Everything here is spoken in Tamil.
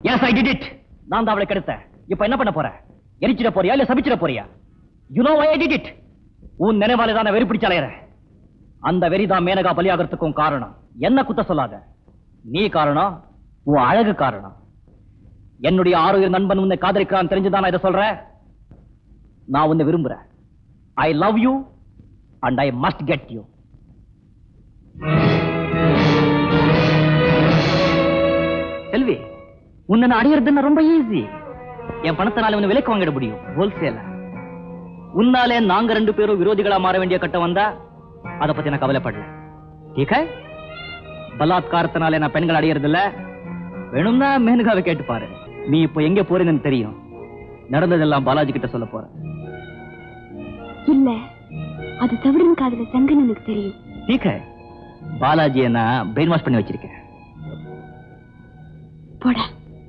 Yes, I did it. நான் தான் அவளை கெடுத்தேன். இப்ப என்ன பண்ண போற? எரிச்சிட போறியா இல்ல சபிச்சிட போறியா? You know why I did it? உன் நினைவாலே தான் வெறி பிடிச்சாலையற. அந்த வெறிதான் மேனகா பலியாகிறதுக்கும் காரணம். என்ன குத்த சொல்லாத. நீ காரணம், உன் அழகு காரணம். என்னுடைய ஆரோக்கிய நண்பன் உன்னை காதலிக்கிறான் தெரிஞ்சுதான் நான் இதை சொல்றேன். நான் உன்னை விரும்புறேன். I love you and I must get you. செல்வி, உன்னை அடையிறதுன்னா ரொம்ப ஈஸி. என் பணத்தினால உன்னை விலைக்கு வாங்கிட முடியும், ஹோல்சேல. உன்னாலே நாங்க 2 பேரும் விரோதிகளா மாற வேண்டிய கட்டம் வந்தா அதை பத்தி நான் கவலைப்படல. டீக்கா? பலாத்காரத்தினாலே நான் பெண்கள் அடையிறதில்ல. வேணும்னா மேனகாவை கேட்டு பாரு. நீ இப்போ எங்க போறேன்னு தெரியும். நடந்ததெல்லாம் பாலாஜி கிட்ட சொல்ல போற. இல்ல, அது தவிரன் காதல சங்கன் எனக்கு தெரியும். டீக்கா? பாலாஜியை நான் பிரெயின் வாஷ் பண்ணி வச்சிருக்கேன். போடா.